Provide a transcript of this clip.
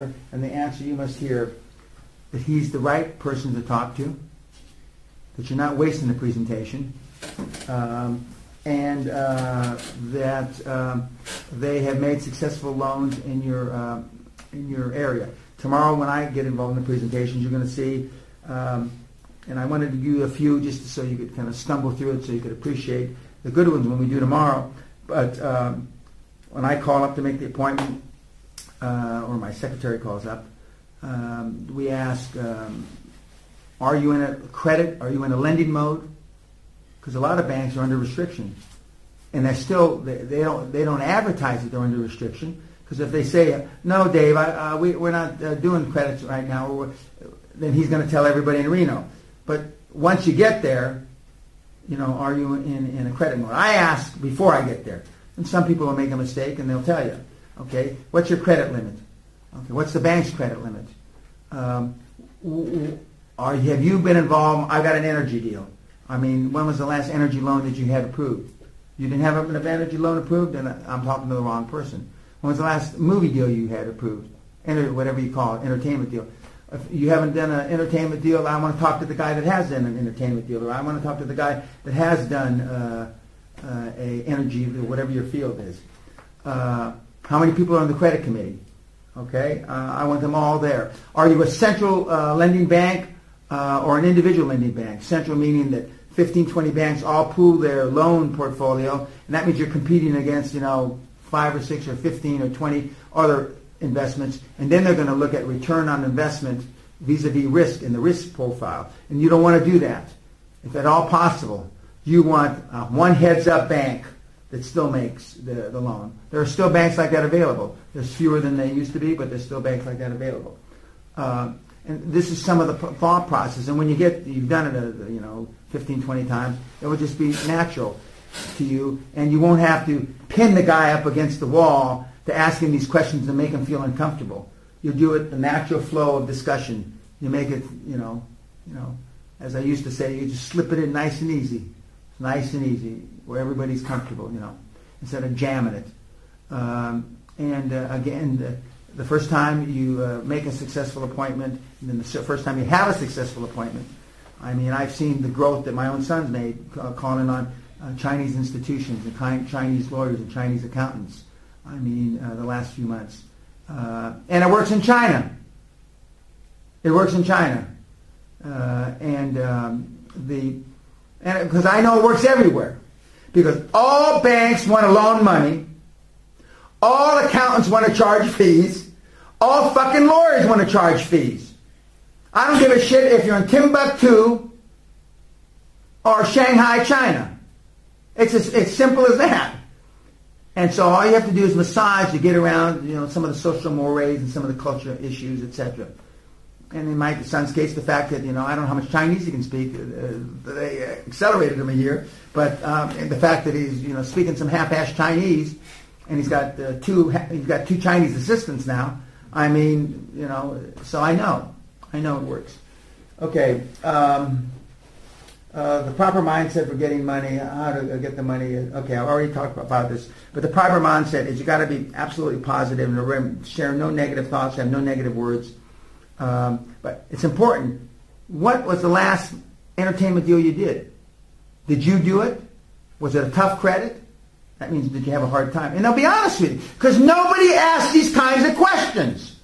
and the answer you must hear that he's the right person to talk to, that you're not wasting the presentation, and that they have made successful loans in your area. Tomorrow when I get involved in the presentations, you're going to see, and I wanted to give you a few just so you could kind of stumble through it so you could appreciate the good ones when we do tomorrow. But when I call up to make the appointment, or my secretary calls up, we ask, are you in a credit? Are you in a lending mode? Because a lot of banks are under restriction, and they're still they don't advertise that they're under restriction. Because if they say, no, Dave, we're not doing credits right now, then he's going to tell everybody in Reno. But once you get there, are you in a credit mode? I ask before I get there, and some people will make a mistake and they'll tell you. Okay, what's your credit limit? Okay, what's the bank's credit limit? Have you been involved? I got an energy deal. I mean, when was the last energy loan that you had approved? You didn't have an energy loan approved, then I'm talking to the wrong person. When was the last movie deal you had approved? Whatever you call it, entertainment deal. If you haven't done an entertainment deal, I want to talk to the guy that has done an entertainment deal, or I want to talk to the guy that has done a energy deal, whatever your field is. How many people are on the credit committee? Okay, I want them all there. Are you a central lending bank or an individual lending bank? Central meaning that 15, 20 banks all pool their loan portfolio, and that means you're competing against, 5 or 6 or 15 or 20 other investments, and then they're going to look at return on investment vis-a-vis risk in the risk profile, and you don't want to do that. If at all possible, you want one heads-up bank that still makes the loan. There are still banks like that available. There's fewer than they used to be, but there's still banks like that available. And this is some of the thought process. And when you've done it, 15, 20 times, it will just be natural to you, and you won't have to pin the guy up against the wall to ask him these questions and make him feel uncomfortable. You do it the natural flow of discussion. You make it, as I used to say, you just slip it in nice and easy. Where everybody's comfortable, instead of jamming it. Again, the first time you make a successful appointment, and then the first time you have a successful appointment, I mean, I've seen the growth that my own son's made calling on Chinese institutions and Chinese lawyers and Chinese accountants. I mean, the last few months. And it works in China. Because I know it works everywhere. Because all banks want to loan money. All accountants want to charge fees. All fucking lawyers want to charge fees. I don't give a shit if you're in Timbuktu or Shanghai, China. It's as simple as that. And so all you have to do is massage to get around, some of the social mores and some of the cultural issues, etc. And in my son's case, the fact that, I don't know how much Chinese he can speak, they accelerated him a year, but and the fact that he's, speaking some half-assed Chinese, and he's got two Chinese assistants now. I mean, so I know it works. Okay, the proper mindset for getting money, how to get the money. Okay, I already talked about this, but the proper mindset is you got to be absolutely positive and share no negative thoughts, have no negative words. But it's important. What was the last entertainment deal you did? Did you do it? Was it a tough credit? That means did you have a hard time? And I'll be honest with you, because nobody asks these kinds of questions.